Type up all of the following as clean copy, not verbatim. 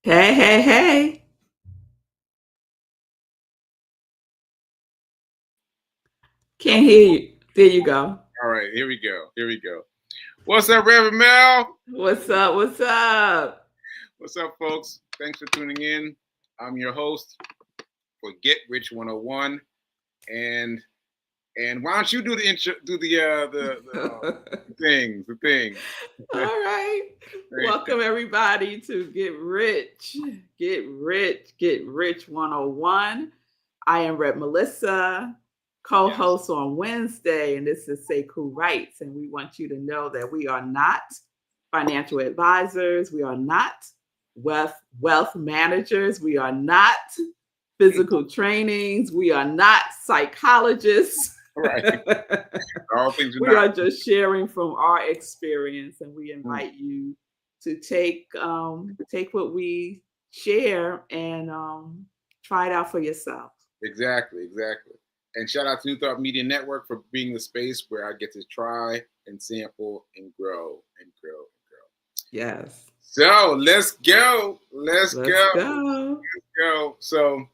Hey, hey, hey. Can't hear you. There you go. All right, here we go. Here we go. What's up, Rev Mel? What's up? What's up? What's up, folks? Thanks for tuning in. I'm your host for Get Rich 101, and why don't you do the intro? Do the things. All right. Welcome everybody to Get Rich 101. I am Rev Melissa, co-host on Wednesday, and this is Say Cool Rights. And we want you to know that we are not financial advisors, we are not wealth managers, we are not physical trainings, we are not psychologists. Right. All things We are just sharing from our experience, and we invite you to take what we share and try it out for yourself. Exactly. And shout out to New Thought Media Network for being the space where I get to try and sample and grow. Yes. So let's go. Let's go. So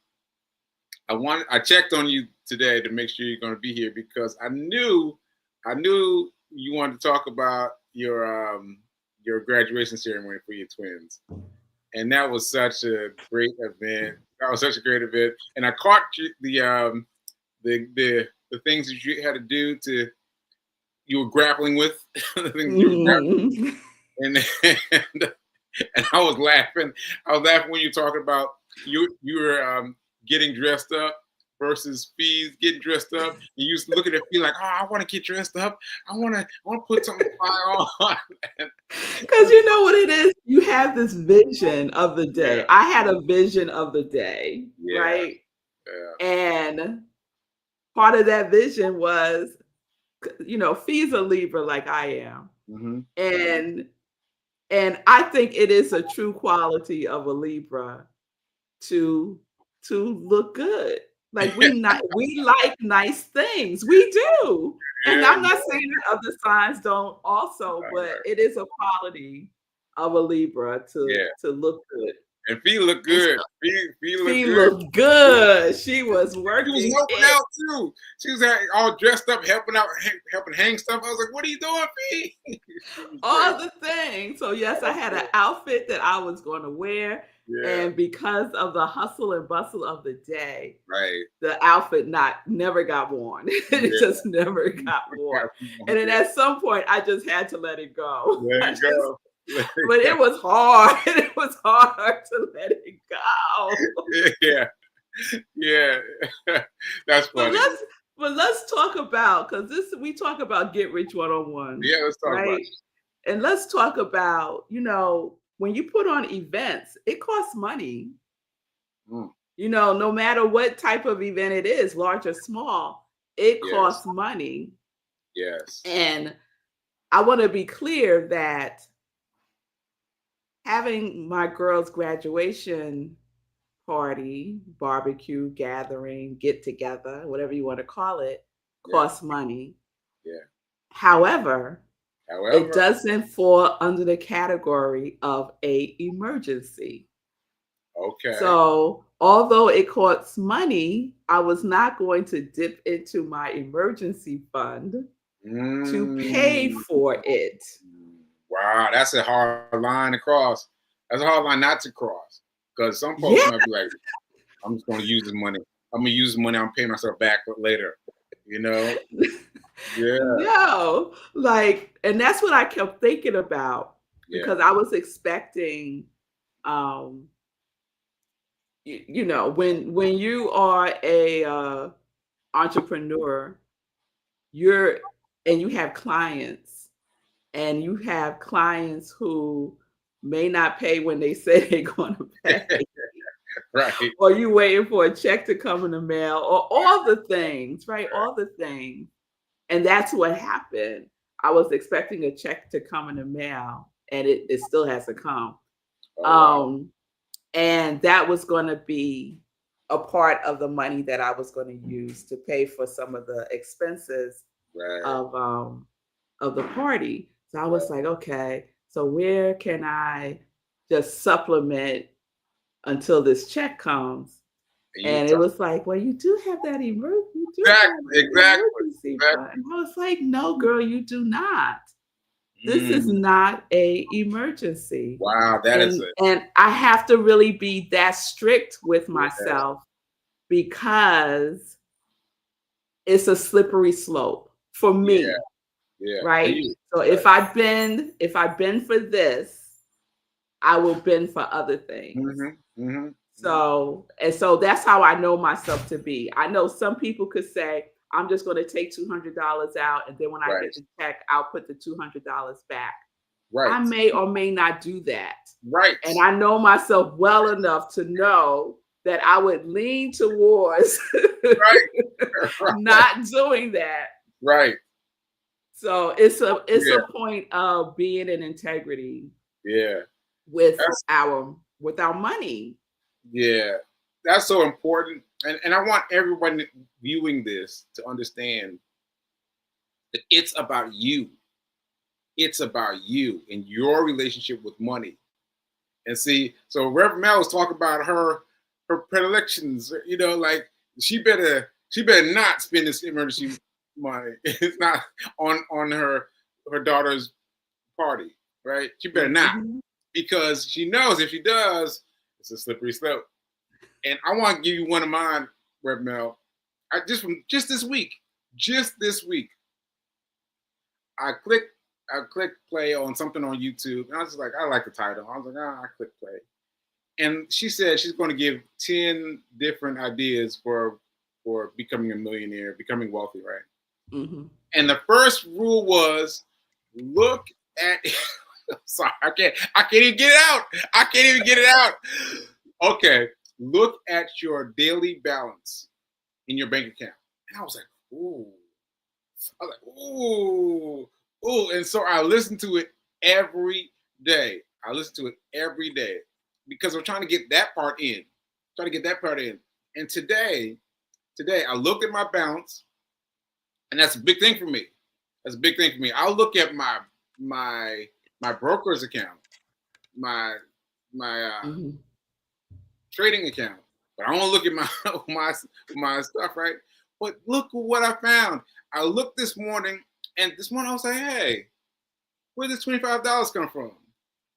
I checked on you today to make sure you're going to be here because I knew you wanted to talk about your graduation ceremony for your twins, and that was such a great event. And I caught the things that you had to do you were grappling with the things you were grappling and I was laughing. When you were talking about you were getting dressed up versus fees getting dressed up. You used to look at it, feel like, oh, I want to get dressed up. I want to put something on. Because you know what it is? You have this vision of the day. Yeah. I had a vision of the day, right? Yeah. And part of that vision was, fees a Libra like I am. Mm-hmm. And I think it is a true quality of a Libra to look good. Like we like nice things. We do. Yeah, and I'm not saying that other signs don't also, but it is a quality of a Libra to look good. And Fee looked good. Fee looked good. She was working. She was helping out too. She was all dressed up, helping hang stuff. I was like, "What are you doing, Fee?" All the things. So yes, I had an outfit that I was going to wear. Yeah. And because of the hustle and bustle of the day, right, the outfit never got worn. It just never got worn. And then at some point, I just had to let it go. But it was hard. It was hard to let it go. Yeah. That's funny. But let's talk about, because we talk about Get Rich 101. Yeah, let's talk about it. And let's talk about, when you put on events, it costs money. No matter what type of event it is, large or small, it costs money. Yes. And I want to be clear that having my girls' graduation party, barbecue, gathering, get together, whatever you want to call it, costs money. Yeah. However, it doesn't fall under the category of an emergency. Okay. So although it costs money, I was not going to dip into my emergency fund to pay for it. Wow, that's a hard line to cross. That's a hard line not to cross. Because some folks might be like, I'm just going to use the money. I'm going to use the money. I'm paying myself back later. Yeah. No, and that's what I kept thinking about because I was expecting, when you are a entrepreneur, you have clients, and you have clients who may not pay when they say they're going to pay. Right. Or you waiting for a check to come in the mail, or all the things, right? All the things. And that's what happened. I was expecting a check to come in the mail, and it still hasn't come. And that was going to be a part of the money that I was going to use to pay for some of the expenses of the party. So I was like, okay, so where can I just supplement until this check comes. And it was like, well, you do have that emergency. Emergency fund. And I was like, no, girl, you do not. This is not a emergency. Wow, that is it. And I have to really be that strict with myself because it's a slippery slope for me. Yeah. Right. So if I bend for this, I will bend for other things. So that's how I know myself to be. I know some people could say, I'm just going to take $200 out, and then when I get the check, I'll put the $200 back. I may or may not do that. And I know myself well enough to know that I would lean towards not doing that. Right. So it's a point of being in integrity. Yeah. With our money. Yeah. That's so important. And I want everyone viewing this to understand that it's about you. It's about you and your relationship with money. And see, so Rev Mel was talking about her predilections, like she better not spend this emergency money. It's not on her daughter's party, right? She better not, because she knows if she does, it's a slippery slope. And I want to give you one of mine, Rev Mel. Just this week, I clicked play on something on YouTube, and I was just like, I like the title. I was like, I click play. And she said she's going to give 10 different ideas for becoming a millionaire, becoming wealthy, right? And the first rule was, look at sorry, I can't even get it out. Okay, look at your daily balance in your bank account. And I was like, ooh. And so I listened to it every day. Because I'm trying to get that part in. And today I looked at my balance, and that's a big thing for me. I'll look at my broker's account, my trading account, but I won't look at my stuff, right? But look what I found. I looked this morning, and I was like, hey, where did this $25 come from?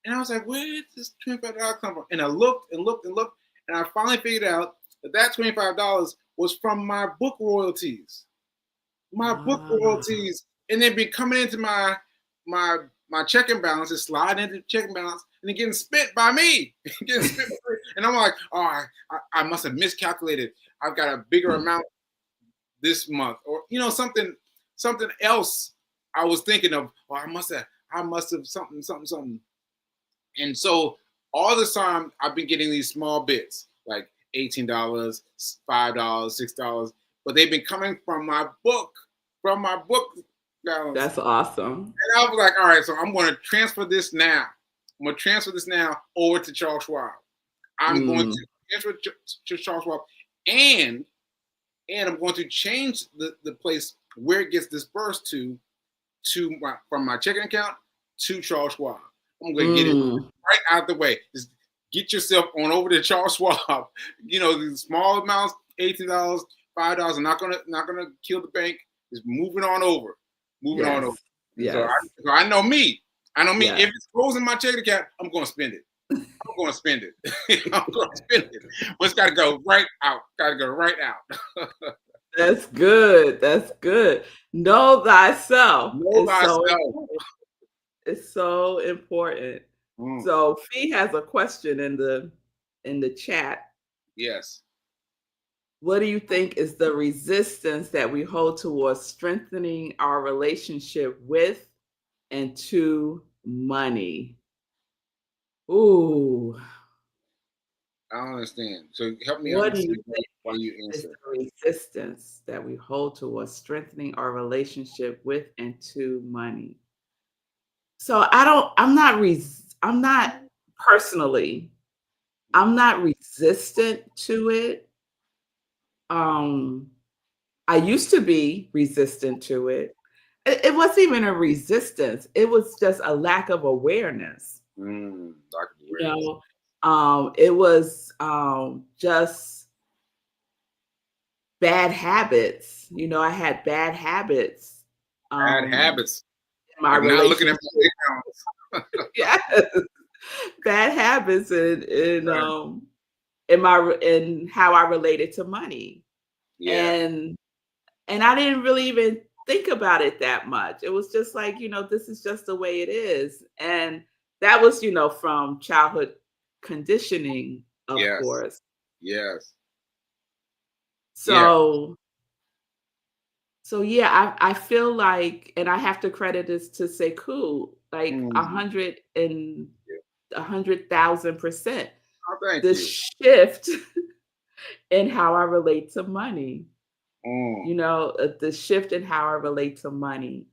And I was like, where did this $25 come from? And I looked, and I finally figured out that $25 was from my book royalties. And they've been coming into my checking balance, it's sliding into checking balance, and they're getting spent by me. And I'm like, oh, I must have miscalculated. I've got a bigger amount this month, or something else I was thinking of. Oh, I must have something. And so all this time I've been getting these small bits, like $18, $5, $6, but they've been coming from my book balance. That's awesome. And I was like, all right, so I'm going to transfer this now. Over to Charles Schwab. I'm going to transfer to Charles Schwab, and I'm going to change the place where it gets dispersed from my checking account to Charles Schwab. I'm going to get it right out the way. Just get yourself on over to Charles Schwab. These small amounts, $18, $5, are not gonna kill the bank. Just moving on over. Yes. So I know me. Yes. If it's closing my checking account, I'm going to spend it. But it's got to go right out. That's good. Know thyself. It's so important. So Fee has a question in the chat. Yes. What do you think is the resistance that we hold towards strengthening our relationship with and to money? Ooh. I don't understand. So help me what understand do you think why you answer. Is the resistance that we hold towards strengthening our relationship with and to money? So I'm not personally, I'm not resistant to it. I used to be resistant to it. It wasn't even a resistance. It was just a lack of awareness. Lack of awareness. It was just bad habits. You know, I had bad habits. Bad habits. In my like not looking at relationship. my accounts. Yes. Bad habits in how I related to money. Yeah. And I didn't really even think about it that much. It was just like, this is just the way it is. And that was, from childhood conditioning, of Yes. course. Yes. Yeah. So yeah, I feel like, and I have to credit this to Sekou, like Mm. 100,000%. Oh, thank The you. shift in how I relate to money. Mm. The shift in how I relate to money.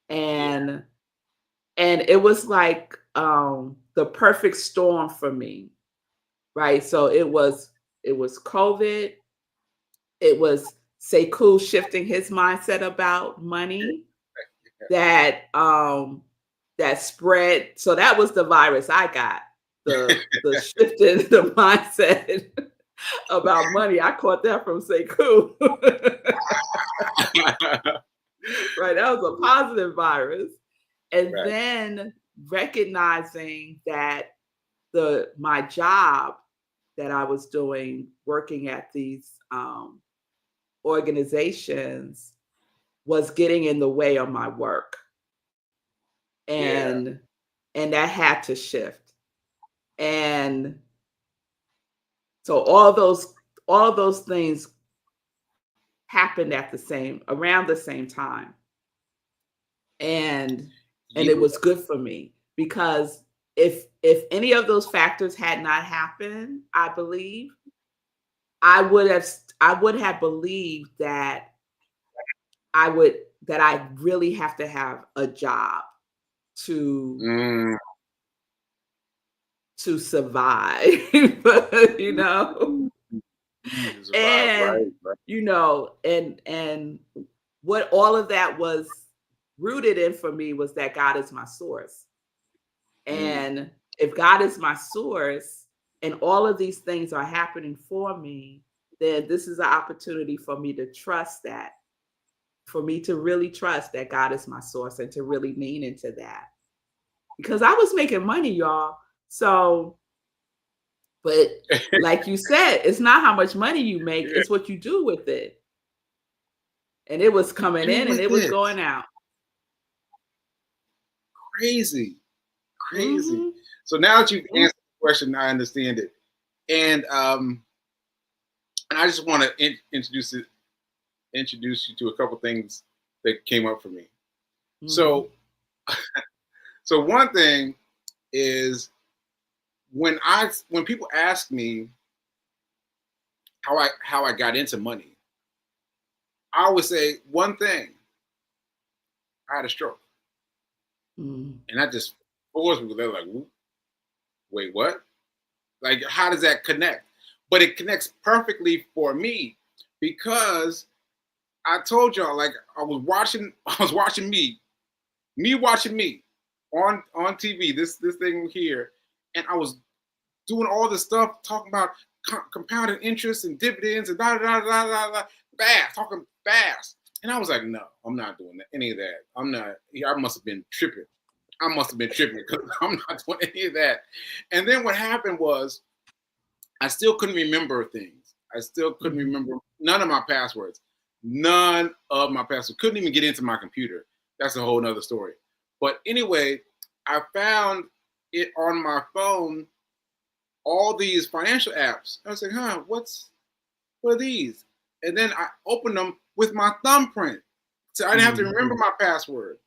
Yeah. And it was like the perfect storm for me, right? So it was COVID, it was Sekou shifting his mindset about money that spread. So that was the virus I got. The shift in the mindset about money. I caught that from Sekou. Right. That was a positive virus. And Right. then recognizing that my job that I was doing, working at these organizations, was getting in the way of my work. Yeah. And that had to shift. And so all those things happened around the same time. And Yeah. it was good for me, because if any of those factors had not happened, I believe I would have believed that I really have to have a job to Mm. survive. you know Survive. Right. and Right. and what all of that was rooted in for me was that God is my source. Mm. And if God is my source and all of these things are happening for me, then this is an opportunity for me to trust that, for me to really trust that God is my source and to really lean into that. Because I was making money, y'all. So, but like you said, it's not how much money you make, Yeah. it's what you do with it. And it was coming Do in and with it was it. going out. Crazy. Crazy. Mhm. So now that you've answered the question, I understand it. And I just want to introduce you to a couple things that came up for me. Mhm. So one thing is when people ask me how I got into money, I always say one thing: I had a stroke, Mhm. and that just floors me. They're like, "Wait, what? Like, how does that connect?" But it connects perfectly for me because I told y'all, like, I was watching me watching me on TV, this thing here, and I was doing all this stuff talking about compounded interest and dividends and da da da da da fast, talking fast, and I was like, no, I'm not doing any of that. I'm not. I must have been tripping. Because I'm not doing any of that. And then what happened was I still couldn't remember things. I still couldn't Mhm. remember none of my passwords. None of my passwords. Couldn't even get into my computer. That's a whole nother story. But anyway, I found it on my phone, all these financial apps. I was like, what are these? And then I opened them with my thumbprint. So I didn't have to remember my password.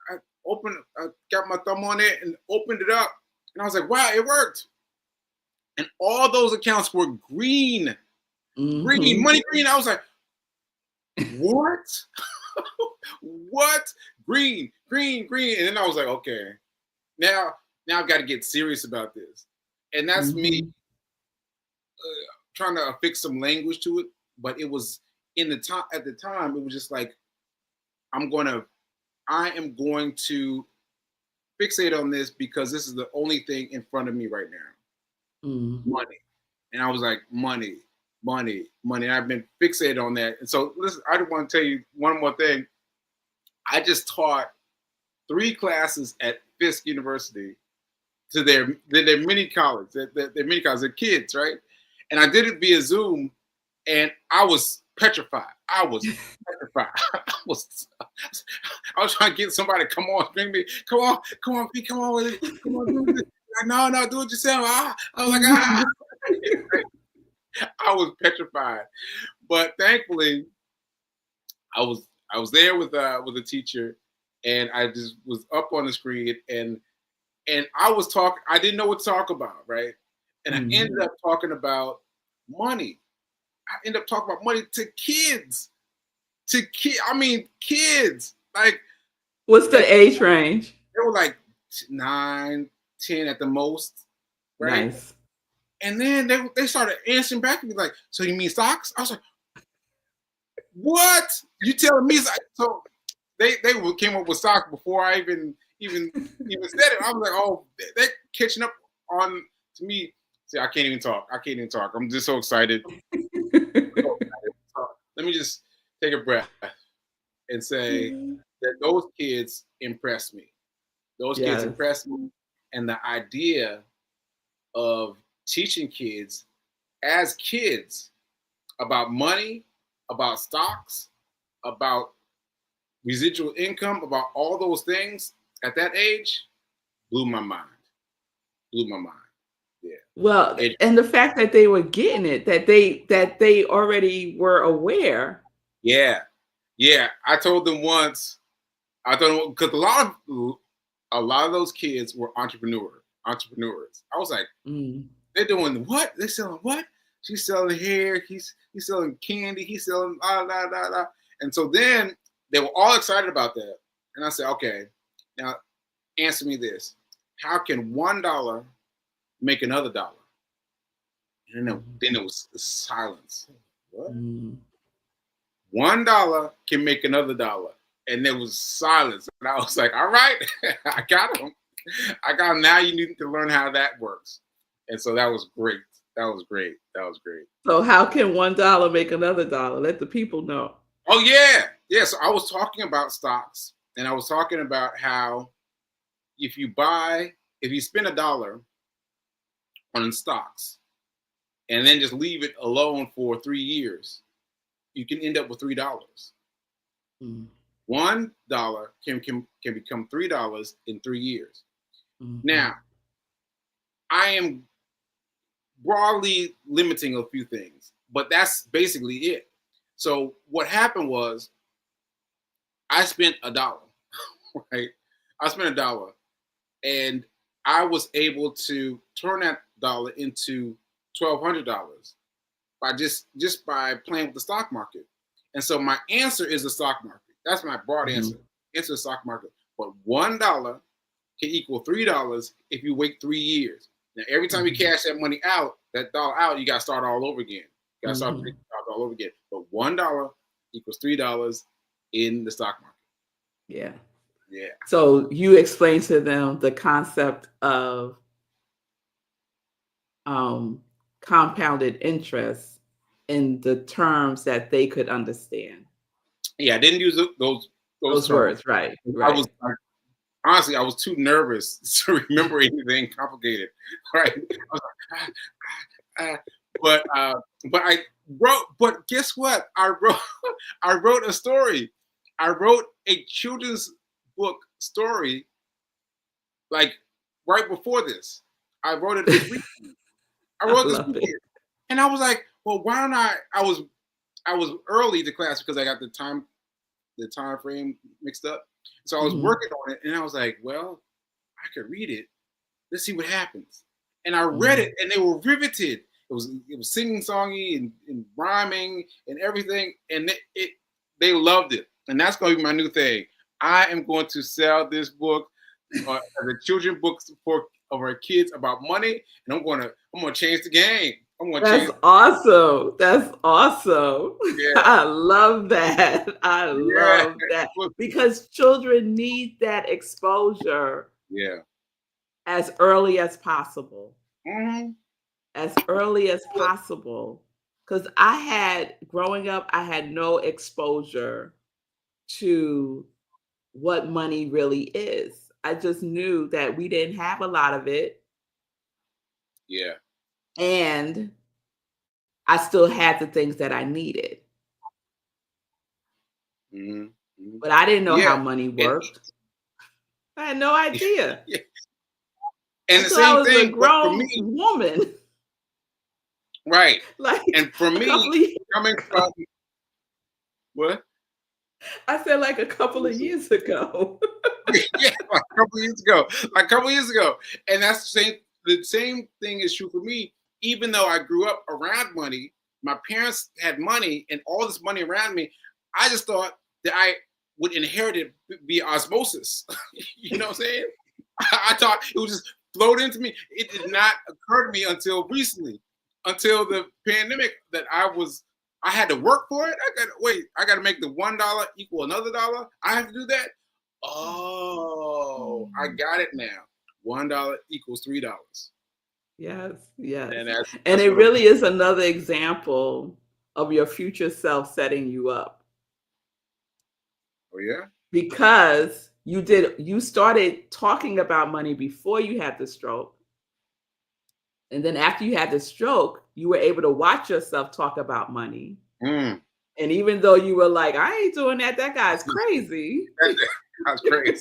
I got my thumb on it and opened it up. And I was like, wow, it worked. And all those accounts were green. Green, Mhm. money green. I was like, what? What? Green, green, green. And then I was like, okay, now I've got to get serious about this. And that's me Mhm. trying to affix some language to it. But it was at the time, it was just like, I am going to fixate on this because this is the only thing in front of me right now. money. And I was like, money, money, money. I've been fixated on that. And so listen, I just want to tell you one more thing. I just taught 3 classes at Fisk University to their mini college, their kids, right? And I did it via Zoom, and I was petrified. I was petrified. I was trying to get somebody to come on, bring me, come on, Pete, come on with it, come on, do it. Like, no, do it yourself. I was like, I was petrified, but thankfully, I was there with a teacher, and I just was up on the screen, and I was talking. I didn't know what to talk about, right? And I ended up talking about money. I ended up talking about money to kids. I mean, kids. Like, what's the age range? They were like 9, 10 at the most, right? Nice. And then they started answering back to me like, "So you mean stocks?" I was like, "What? You telling me?" So they came up with stocks before I even said it. I was like, "Oh, they're catching up on to me." See, I can't even talk. I'm just so excited. Let me just take a breath and say that those kids impressed me. Those kids impressed me, and the idea of teaching kids as kids about money, about stocks, about residual income, about all those things at that age blew my mind. Yeah. Well, and the fact that they were getting it, that they already were aware. Yeah. I told them once. I thought because a lot of those kids were entrepreneurs. I was like, they're doing what? They're selling what? She's selling hair. He's selling candy. He's selling la. And so then they were all excited about that. And I said, okay, now answer me this: how can $1 make another dollar? And then it was silence. What? $1 can make another dollar. And there was silence. And I was like, all right, I got him. Now you need to learn how that works. And so that was great. So how can $1 make another dollar? Let the people know. Oh, yeah. Yeah. So I was talking about stocks, and I was talking about how if you spend $1 on stocks and then just leave it alone for 3 years, you can end up with $3. $1 can become $3 in 3 years. Now, I am broadly limiting a few things, but that's basically it. So what happened was I spent $1, right? I spent $1, and I was able to turn that dollar into $1,200 by just by playing with the stock market. And so my answer is the stock market. That's my broad answer. Answer the stock market. But $1 can equal $3 if you wait 3 years. Now, every time you cash that money out, that dollar out, you got to start all over again. You got to start all over again. But $1 equals $3 in the stock market. Yeah. Yeah. So you explain to them the concept of compounded interest in the terms that they could understand. Yeah, I didn't use those words, right? Honestly, I was too nervous to remember anything complicated, right? But I wrote. But guess what? I wrote a story. I wrote a children's book story, like right before this. I wrote it this week. I wrote this weekend, and I was like, well, why don't I? I was early to class because I got the time frame mixed up. So I was working on it, and I was like, well, I could read it. Let's see what happens. And I read it, and they were riveted. It was sing-songy and rhyming and everything, and they loved it. And that's going to be my new thing. I am going to sell this book as a children's book for our kids about money, and I'm going to change the game. That's awesome. That's awesome. Yeah. I love that. I love that because children need that exposure. Yeah. As early as possible. as early as possible. Because growing up, I had no exposure to what money really is. I just knew that we didn't have a lot of it. Yeah. And I still had the things that I needed. Mm-hmm. Mm-hmm. But I didn't know how Yeah. money worked. I had no idea. Yeah. And the Until I same was a thing, but for grown me, woman. right. Like And for a couple of me, years coming ago. from what? I said like a couple of years ago. Yeah, like a couple years ago. Like a couple years ago. And that's the same thing is true for me. Even though I grew up around money, my parents had money and all this money around me, I just thought that I would inherit it via osmosis. You know what I'm saying? I thought it would just float into me. It did not occur to me until recently, until the pandemic, that I had to work for it. I got to make the $1 equal another dollar. I have to do that. Oh, I got it now. $1 equals $3. Yes, yes. And And that's it what I'm really is another example of your future self setting you up. Oh yeah? Because you started talking about money before you had the stroke. And then after you had the stroke, you were able to watch yourself talk about money. Mm. And even though you were like, I ain't doing that, that guy's crazy. That's crazy.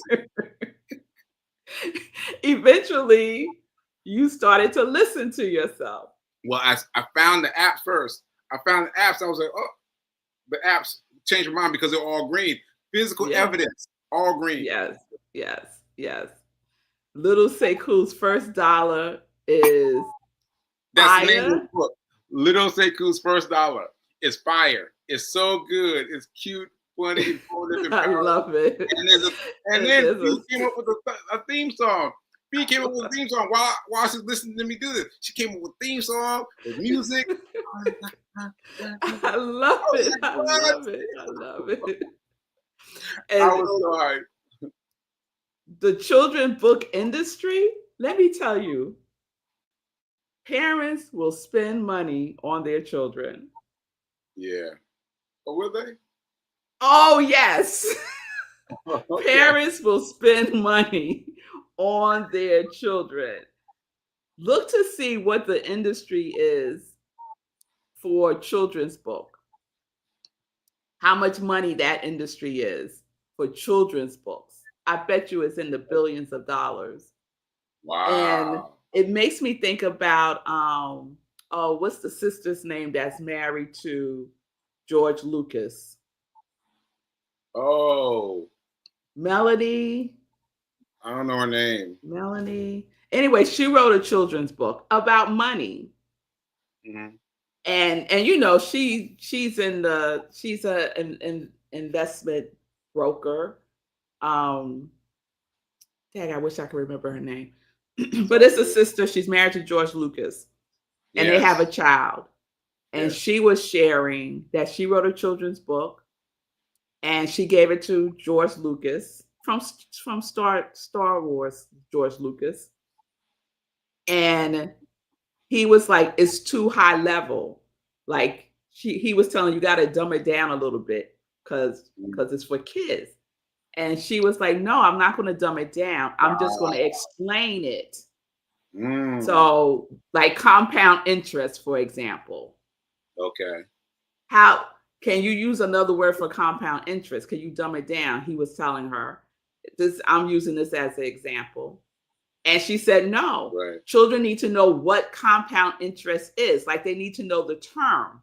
Eventually, you started to listen to yourself. Well, I found the app first. I found the apps. I was like, oh, the apps changed my mind because they're all green. Physical evidence, all green. Yes, yes, yes. Little Sekou's first dollar is That's fire. the name of the book. Little Sekou's first dollar is fire. It's so good. It's cute, funny, informative, and I love it. And then P came up with a theme song. P came up with a theme song while she's listening to me do this. She came up with a theme song, with music. I love it. I love it. I love it. And I was so hyped. The children's book industry, let me tell you, parents will spend money on their children. Yeah. Or will they? Oh, yes. Okay. Parents will spend money on their children. Look to see what the industry is for children's book. How much money that industry is for children's books. I bet you it's in the billions of dollars. Wow. And it makes me think about what's the sister's name that's married to George Lucas? Oh. Melody. I don't know her name. Melanie. Anyway, she wrote a children's book about money. Mm-hmm. And you know, she's an investment broker. Dang, I wish I could remember her name. But it's a sister. She's married to George Lucas. And they have a child. And she was sharing that she wrote a children's book and she gave it to George Lucas from Star Wars, George Lucas. And he was like, it's too high level. Like he was telling you got to dumb it down a little bit because it's for kids. And she was like, no, I'm not going to dumb it down. I'm just going to explain it. So like compound interest, for example. Okay. How can you use another word for compound interest? Can you dumb it down? He was telling her I'm using this as an example. And she said, no, children need to know what compound interest is. Like they need to know the term.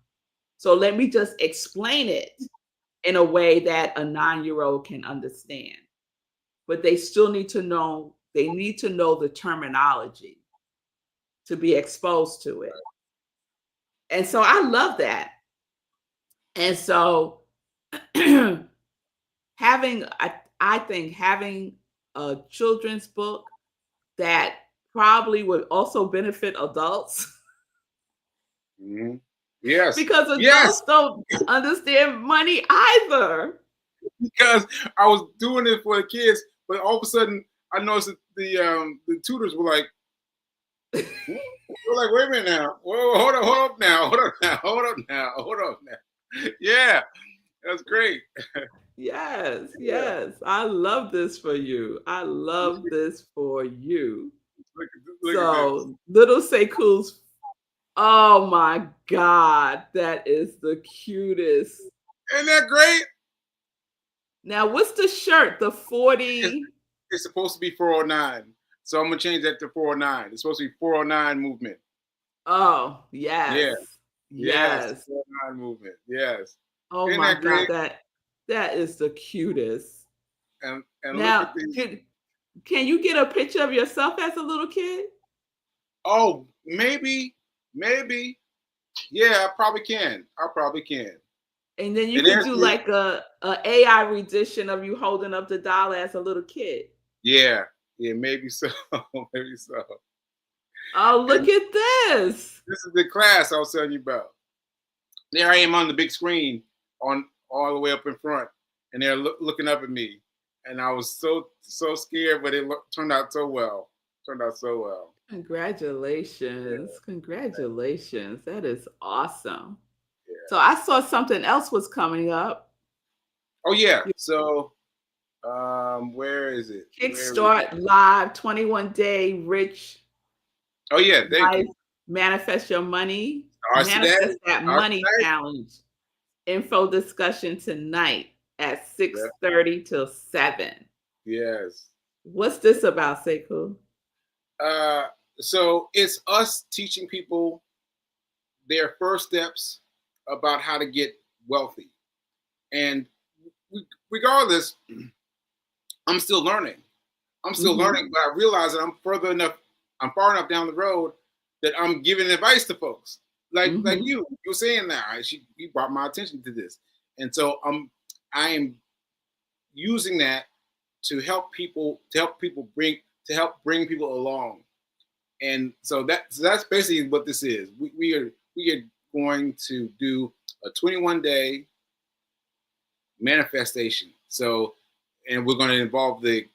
So let me just explain it in a way that a 9-year-old can understand. But they still need to know, the terminology to be exposed to it. And so I love that. And so I think having a children's book that probably would also benefit adults. Mm-hmm. Yes. Because adults don't understand money either. Because I was doing it for the kids, but all of a sudden I noticed that the tutors were like, We're like, wait a minute now. Whoa, hold up now. Hold up now. Yeah, that's great. Yes, Yeah. yes. I love this for you. I love this for you. Look at this. So, little Sekou's, oh my God, that is the cutest. Isn't that great? Now, what's the shirt? The It's, 40. it's supposed to be 409. So I'm going to change that to 409. It's supposed to be 409 movement. Oh, yes. Yeah. Yes. Yes. 409 movement. Yes. Oh Isn't my that God, great? that is the cutest. And look at Now, these. can you get a picture of yourself as a little kid? Oh, maybe. Yeah, I probably can. And then you And could there's do the, like a AI rendition of you holding up the dollar as a little kid. yeah, maybe so. Maybe so. Oh, And look at this. this is the class I was telling you about. There I am on the big screen, on all the way up in front, and they're looking up at me, and I was so scared, but it turned out so well. Congratulations. Yeah, Congratulations. That is awesome. yeah. So I saw something else was coming up. Oh yeah. You So where is it? Kickstart Live 21-day rich Oh yeah, thank life, you. manifest your money, Ours today. manifest that Ours money today. challenge. Info discussion tonight at Yeah. 6:30 till 7. Yes. What's this about, Sekou? Uh, so it's us teaching people their first steps about how to get wealthy, and regardless, I'm still learning. But I realize that I'm far enough down the road that I'm giving advice to folks like you were saying that. You brought my attention to this, and so I am using that to help bring people along. And so that's basically what this is. We are going to do a 21-day manifestation. So, and we're going to involve the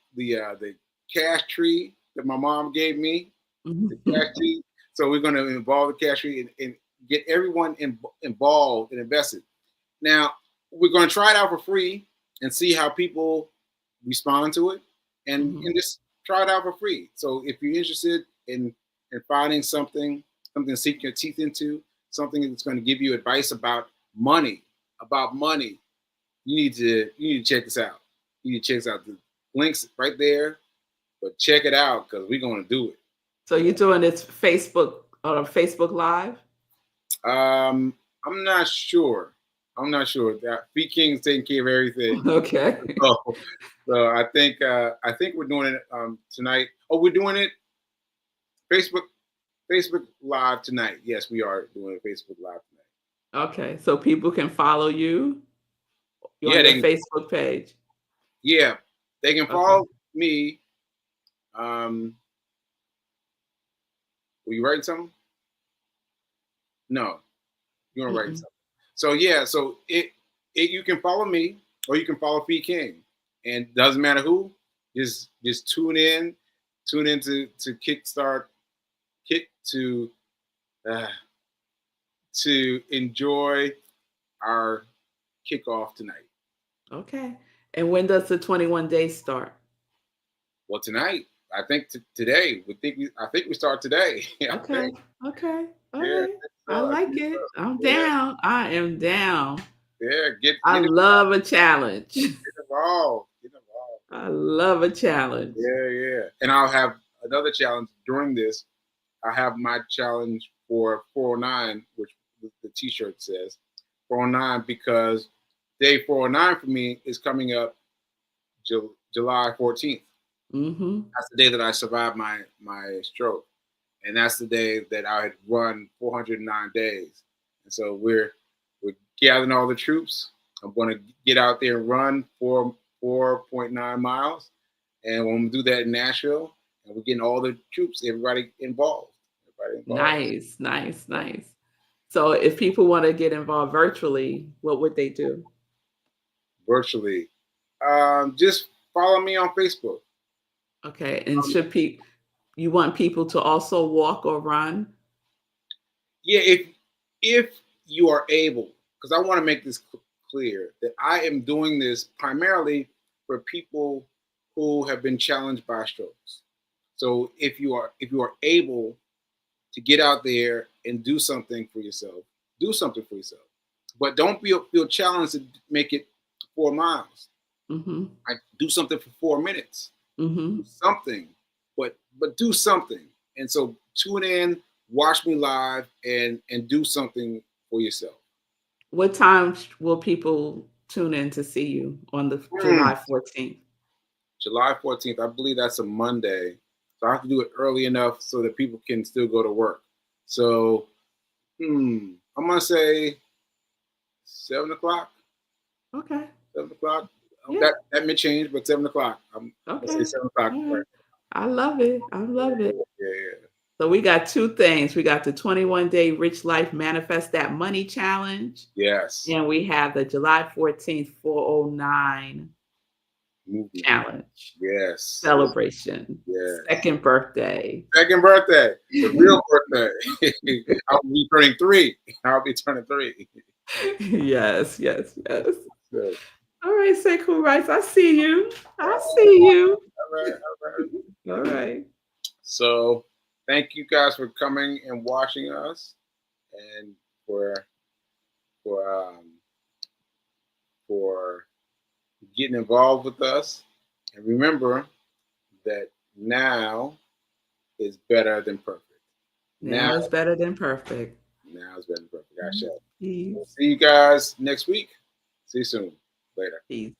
cash tree that my mom gave me, the cash tree. So we're going to involve the cash tree and get everyone involved and invested. Now we're going to try it out for free and see how people respond to it, and just try it out for free. So if you're interested in finding something to sink your teeth into, something that's going to give you advice about money, you need to check this out. You need to check this out. The links right there, but check it out because we're going to do it. So you're doing this Facebook Live? I'm not sure. That B King's taking care of everything. Okay. So I think we're doing it tonight. Oh, we're doing it Facebook Live tonight. Yes, we are doing a Facebook Live tonight. Okay, so people can follow you on your Facebook page. Yeah, they can follow me. Were you writing something? No, you weren't writing something. So yeah, so you can follow me or you can follow P King, and doesn't matter who. Just tune in to Kickstart to enjoy our kickoff tonight. Okay. And when does the 21 days start? Well, tonight. I think today. I think we start today. Okay. Okay. All right. So I like it. I'm down. I am down. Yeah, I love a challenge. Get involved. I love a challenge. Yeah. And I'll have another challenge during this. I have my challenge for 409, which the T-shirt says 409, because day 409 for me is coming up July 14th. That's the day that I survived my stroke, and that's the day that I had run 409 days. And so we're gathering all the troops. I'm going to get out there and run 4.9 miles, and we're going to do that in Nashville. And we're getting all the troops, everybody involved. Nice. So if people want to get involved virtually, what would they do? Virtually, just follow me on Facebook. Okay, and you want people to also walk or run? Yeah, if you are able, because I want to make this clear that I am doing this primarily for people who have been challenged by strokes. So if you are able to get out there and do something for yourself, do something for yourself. But don't feel challenged to make it 4 miles. Mm-hmm. I do something for 4 minutes. Mm-hmm. Do something, but do something. And so tune in, watch me live, and do something for yourself. What time will people tune in to see you on the July 14th? July 14th, I believe that's a Monday. So I have to do it early enough so that people can still go to work. So I'm gonna say 7 o'clock. Okay. 7 o'clock. Yeah. That may change, but 7 o'clock. I'm Okay. gonna say 7 o'clock. Right. I love it. I love it. Yeah. So we got 2 things. We got the 21-day Rich Life Manifest That Money Challenge. Yes. And we have the July 14th 409 Movie. challenge. Yes. Celebration. Yes. Second birthday. Second birthday. The real birthday. I'll be turning 3. I'll be turning 3. Yes. Good. All right, Sekou Writes. I see you. All right. So thank you guys for coming and watching us, and for getting involved with us. And remember that now is better than perfect. Now is better than perfect. Now is better than perfect. Gotcha. Peace. See you guys next week. See you soon. Later. Peace.